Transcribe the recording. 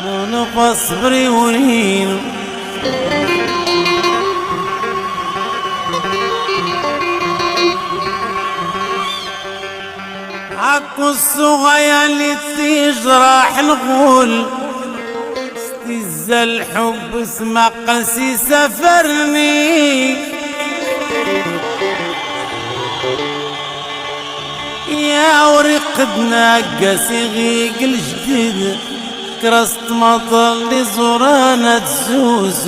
ونفس صبري ورينو عكو الصغير اللي تجرح الغول استز الحب اسمع قاسي سفرني يا ورقدنا قاسي غيق الجديد كرست مطل لزورانة زوز